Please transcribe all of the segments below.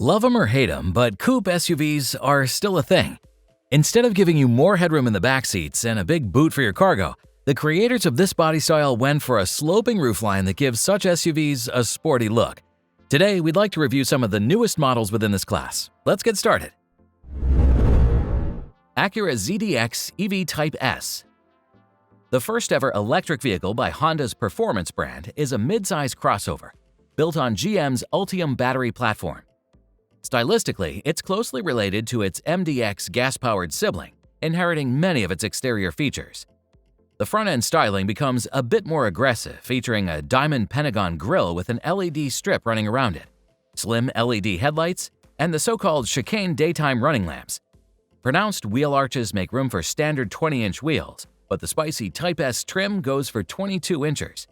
Love them or hate them, but coupe SUVs are still a thing. Instead of giving you more headroom in the back seats and a big boot for your cargo, the creators of this body style went for a sloping roofline that gives such SUVs a sporty look. Today, we'd like to review some of the newest models within this class. Let's get started. Acura ZDX EV Type S. The first ever electric vehicle by Honda's performance brand is a mid-size crossover, built on GM's Ultium battery platform. Stylistically, it's closely related to its MDX gas-powered sibling, inheriting many of its exterior features. The front-end styling becomes a bit more aggressive, featuring a diamond pentagon grille with an LED strip running around it, slim LED headlights, and the so-called chicane daytime running lamps. Pronounced wheel arches make room for standard 20-inch wheels, but the spicy Type S trim goes for 22 inches.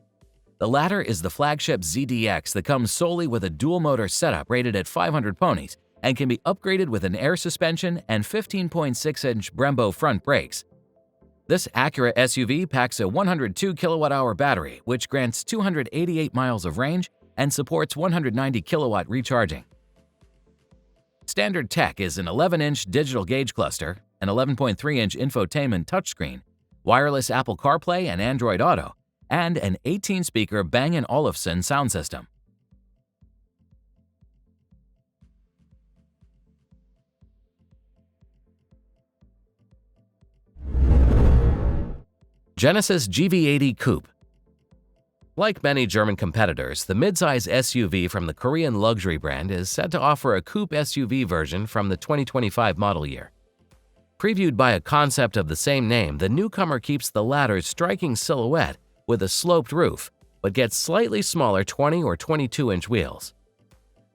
The latter is the flagship ZDX that comes solely with a dual-motor setup rated at 500 ponies and can be upgraded with an air suspension and 15.6-inch Brembo front brakes. This Acura SUV packs a 102 kWh battery, which grants 288 miles of range and supports 190 kW recharging. Standard tech is an 11-inch digital gauge cluster, an 11.3-inch infotainment touchscreen, wireless Apple CarPlay and Android Auto, and an 18-speaker Bang & Olufsen sound system. Genesis GV80 Coupe. Like many German competitors, the midsize SUV from the Korean luxury brand is set to offer a coupe SUV version from the 2025 model year. Previewed by a concept of the same name, the newcomer keeps the latter's striking silhouette with a sloped roof, but gets slightly smaller 20 or 22-inch wheels.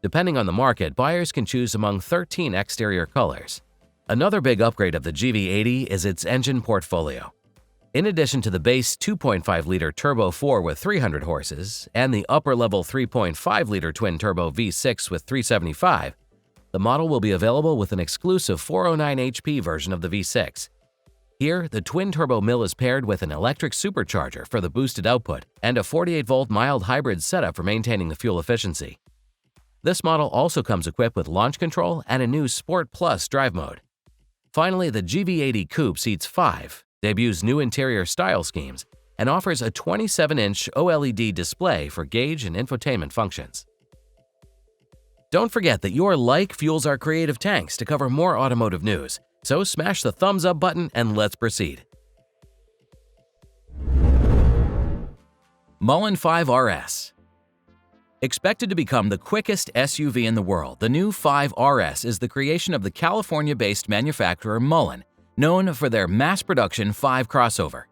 Depending on the market, buyers can choose among 13 exterior colors. Another big upgrade of the GV80 is its engine portfolio. In addition to the base 2.5-liter Turbo 4 with 300 horses and the upper-level 3.5-liter twin-turbo V6 with 375, the model will be available with an exclusive 409 HP version of the V6. Here, the twin-turbo mill is paired with an electric supercharger for the boosted output and a 48-volt mild hybrid setup for maintaining the fuel efficiency. This model also comes equipped with launch control and a new Sport Plus drive mode. Finally, the GV80 Coupe seats 5, debuts new interior style schemes, and offers a 27-inch OLED display for gauge and infotainment functions. Don't forget that your like fuels our creative tanks to cover more automotive news. So smash the thumbs up button and let's proceed. Mullen 5 RS. Expected to become the quickest SUV in the world, the new 5 RS is the creation of the California-based manufacturer Mullen, known for their mass-production 5 crossover.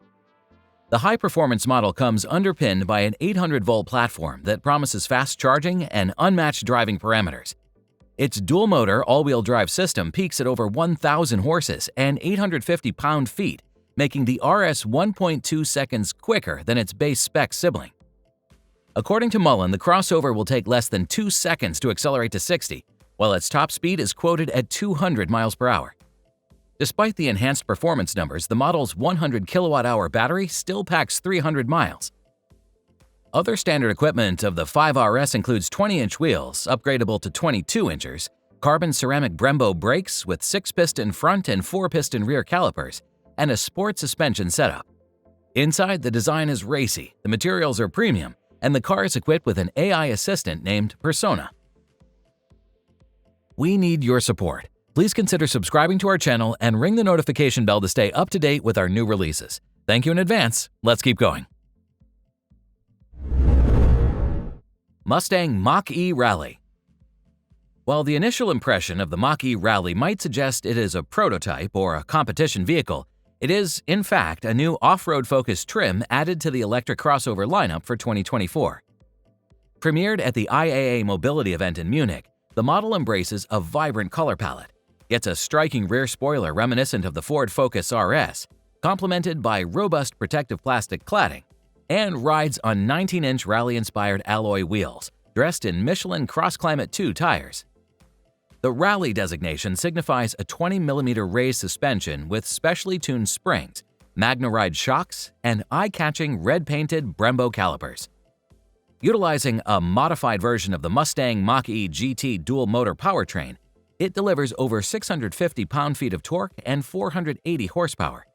The high-performance model comes underpinned by an 800-volt platform that promises fast charging and unmatched driving parameters. Its dual-motor all-wheel drive system peaks at over 1,000 horses and 850 pound-feet, making the RS 1.2 seconds quicker than its base spec sibling. According to Mullen, the crossover will take less than 2 seconds to accelerate to 60, while its top speed is quoted at 200 miles per hour. Despite the enhanced performance numbers, the model's 100 kWh battery still packs 300 miles. Other standard equipment of the 5 RS includes 20-inch wheels, upgradable to 22 inches, carbon ceramic Brembo brakes with 6-piston front and 4-piston rear calipers, and a sport suspension setup. Inside, the design is racy, the materials are premium, and the car is equipped with an AI assistant named Persona. We need your support. Please consider subscribing to our channel and ring the notification bell to stay up to date with our new releases. Thank you in advance. Let's keep going. Mustang Mach-E Rally. While the initial impression of the Mach-E Rally might suggest it is a prototype or a competition vehicle, it is, in fact, a new off-road-focused trim added to the electric crossover lineup for 2024. Premiered at the IAA Mobility event in Munich, the model embraces a vibrant color palette, gets a striking rear spoiler reminiscent of the Ford Focus RS, complemented by robust protective plastic cladding, and rides on 19-inch rally-inspired alloy wheels, dressed in Michelin Cross-Climate 2 tires. The Rally designation signifies a 20mm raised suspension with specially tuned springs, Magna Ride shocks, and eye-catching red-painted Brembo calipers. Utilizing a modified version of the Mustang Mach-E GT dual-motor powertrain, it delivers over 650 pound-feet of torque and 480 horsepower.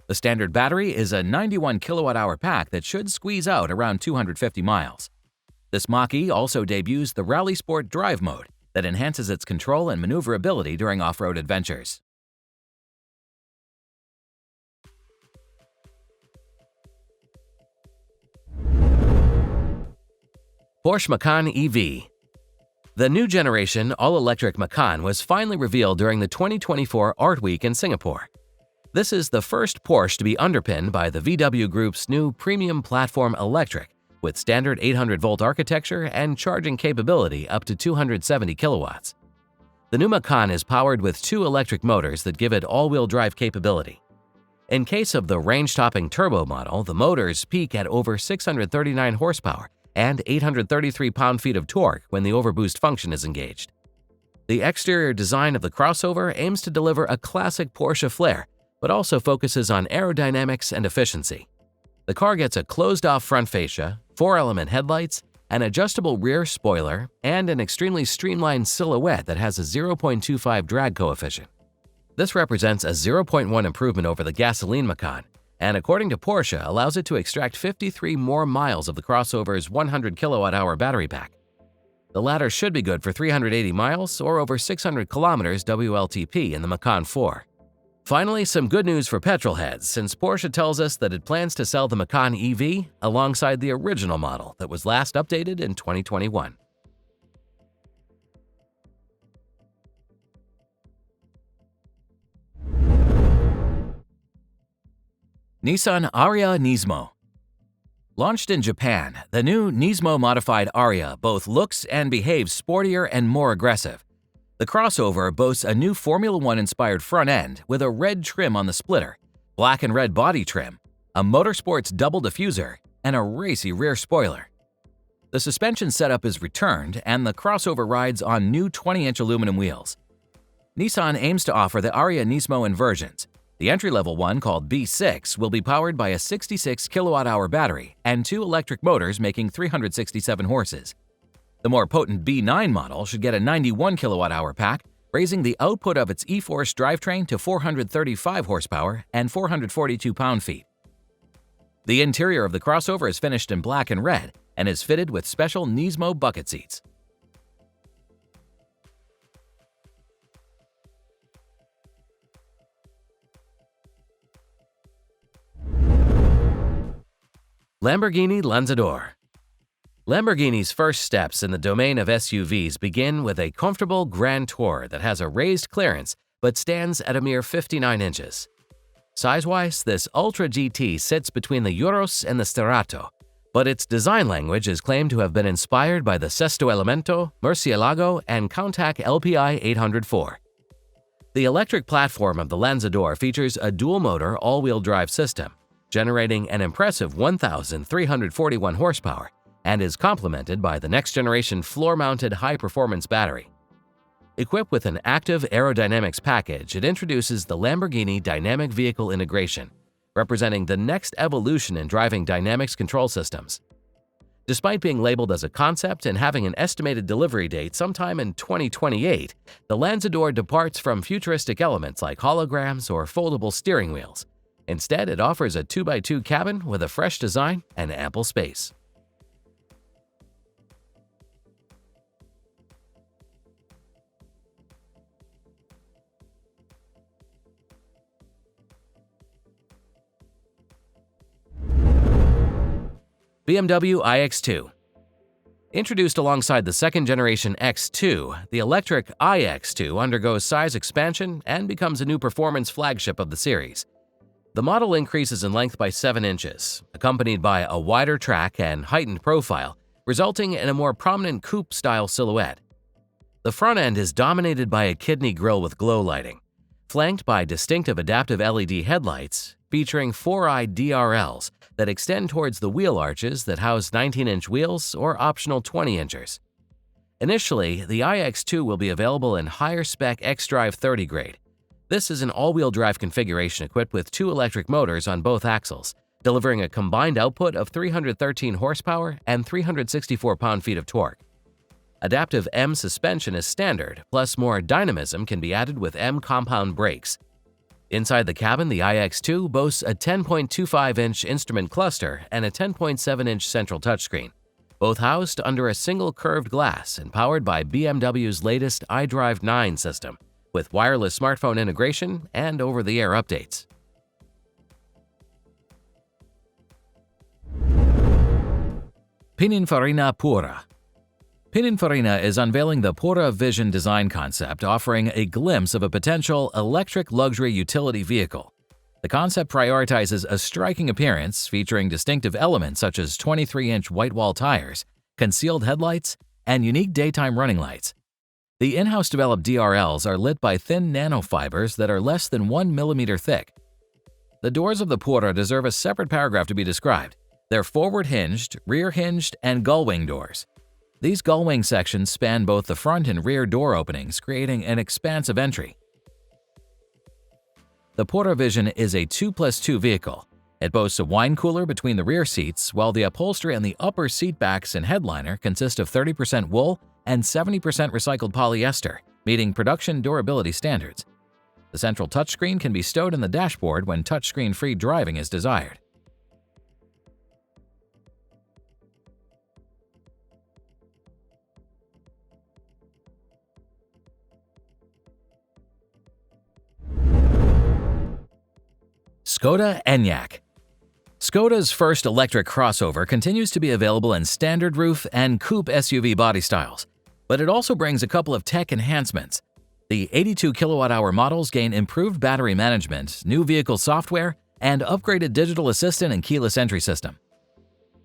The standard battery is a 91 kilowatt-hour pack that should squeeze out around 250 miles. This Mach-E also debuts the Rally Sport Drive mode that enhances its control and maneuverability during off-road adventures. Porsche Macan EV. The new generation all-electric Macan was finally revealed during the 2024 Art Week in Singapore. This is the first Porsche to be underpinned by the VW Group's new premium platform electric with standard 800-volt architecture and charging capability up to 270 kilowatts. The new Macan is powered with two electric motors that give it all-wheel drive capability. In case of the range-topping turbo model, the motors peak at over 639 horsepower and 833 pound-feet of torque when the overboost function is engaged. The exterior design of the crossover aims to deliver a classic Porsche flair, but also focuses on aerodynamics and efficiency. The car gets a closed-off front fascia, 4-element headlights, an adjustable rear spoiler, and an extremely streamlined silhouette that has a 0.25 drag coefficient. This represents a 0.1 improvement over the gasoline Macan, and according to Porsche, allows it to extract 53 more miles of the crossover's 100 kilowatt-hour battery pack. The latter should be good for 380 miles or over 600 kilometers WLTP in the Macan 4. Finally, some good news for petrol heads, since Porsche tells us that it plans to sell the Macan EV alongside the original model that was last updated in 2021. Nissan Arya Nismo. Launched in Japan, the new Nismo modified Arya both looks and behaves sportier and more aggressive. The crossover boasts a new Formula One-inspired front end with a red trim on the splitter, black and red body trim, a motorsports double diffuser, and a racy rear spoiler. The suspension setup is returned, and the crossover rides on new 20-inch aluminum wheels. Nissan aims to offer the Arya Nismo in versions. The entry-level one, called B6, will be powered by a 66 kilowatt-hour battery and two electric motors making 367 horses. The more potent B9 model should get a 91 kilowatt-hour pack, raising the output of its e-Force drivetrain to 435 horsepower and 442 pound-feet. The interior of the crossover is finished in black and red and is fitted with special Nismo bucket seats. Lamborghini Lanzador. Lamborghini's first steps in the domain of SUVs begin with a comfortable Grand Tour that has a raised clearance but stands at a mere 59 inches. Size-wise, this Ultra GT sits between the Euros and the Sterato, but its design language is claimed to have been inspired by the Sesto Elemento, Murcielago, and Countach LPI 804. The electric platform of the Lanzador features a dual-motor all-wheel drive system, generating an impressive 1,341 horsepower, and is complemented by the next-generation floor-mounted high-performance battery. Equipped with an active aerodynamics package, it introduces the Lamborghini Dynamic Vehicle Integration, representing the next evolution in driving dynamics control systems. Despite being labeled as a concept and having an estimated delivery date sometime in 2028, the Lanzador departs from futuristic elements like holograms or foldable steering wheels. Instead, it offers a 2x2 cabin with a fresh design and ample space. BMW iX2. Introduced alongside the second-generation X2, the electric iX2 undergoes size expansion and becomes a new performance flagship of the series. The model increases in length by 7 inches, accompanied by a wider track and heightened profile, resulting in a more prominent coupe-style silhouette. The front end is dominated by a kidney grille with glow lighting, flanked by distinctive adaptive LED headlights featuring 4-eye DRLs that extend towards the wheel arches that house 19-inch wheels or optional 20-inchers. Initially, the iX2 will be available in higher-spec xDrive 30 grade. This is an all-wheel drive configuration equipped with 2 electric motors on both axles, delivering a combined output of 313 horsepower and 364 pound-feet of torque. Adaptive M suspension is standard, plus more dynamism can be added with M compound brakes. Inside the cabin, the iX2 boasts a 10.25-inch instrument cluster and a 10.7-inch central touchscreen, both housed under a single curved glass and powered by BMW's latest iDrive 9 system, with wireless smartphone integration and over-the-air updates. Pininfarina Pura. Pininfarina is unveiling the Pura Vision design concept, offering a glimpse of a potential electric luxury utility vehicle. The concept prioritizes a striking appearance, featuring distinctive elements such as 23-inch white wall tires, concealed headlights, and unique daytime running lights. The in-house developed DRLs are lit by thin nanofibers that are less than 1 millimeter thick. The doors of the Pura deserve a separate paragraph to be described. They're forward-hinged, rear-hinged, and gull-wing doors. These gull-wing sections span both the front and rear door openings, creating an expansive entry. The Pura Vision is a 2+2 vehicle. It boasts a wine cooler between the rear seats, while the upholstery on the upper seat backs and headliner consist of 30% wool and 70% recycled polyester, meeting production durability standards. The central touchscreen can be stowed in the dashboard when touchscreen-free driving is desired. Skoda Enyaq. Skoda's first electric crossover continues to be available in standard roof and coupe SUV body styles, but it also brings a couple of tech enhancements. The 82 kilowatt-hour models gain improved battery management, new vehicle software, and upgraded digital assistant and keyless entry system.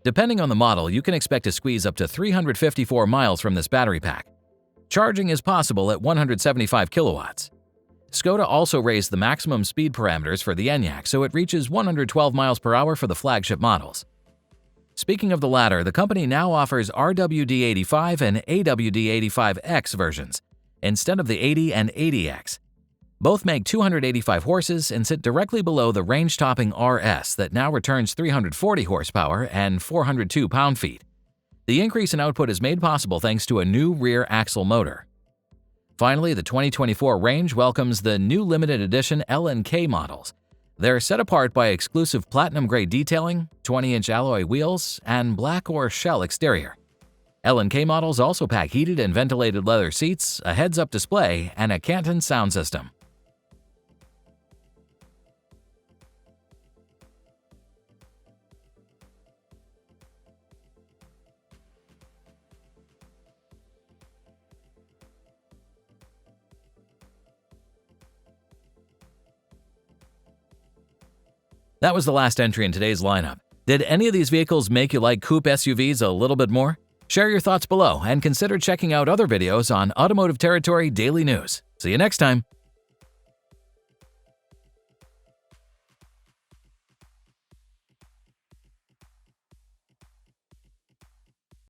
Depending on the model, you can expect to squeeze up to 354 miles from this battery pack. Charging is possible at 175 kilowatts. Skoda also raised the maximum speed parameters for the Enyaq, so it reaches 112 miles per hour for the flagship models. Speaking of the latter, the company now offers RWD85 and AWD85X versions, instead of the 80 and 80X. Both make 285 horses and sit directly below the range-topping RS that now returns 340 horsepower and 402 pound-feet. The increase in output is made possible thanks to a new rear axle motor. Finally, the 2024 range welcomes the new limited edition L and K models. They're set apart by exclusive platinum-grade detailing, 20-inch alloy wheels, and black or shell exterior. L and K models also pack heated and ventilated leather seats, a heads-up display, and a Canton sound system. That was the last entry in today's lineup. Did any of these vehicles make you like coupe SUVs a little bit more? Share your thoughts below and consider checking out other videos on Automotive Territory Daily News. See you next time!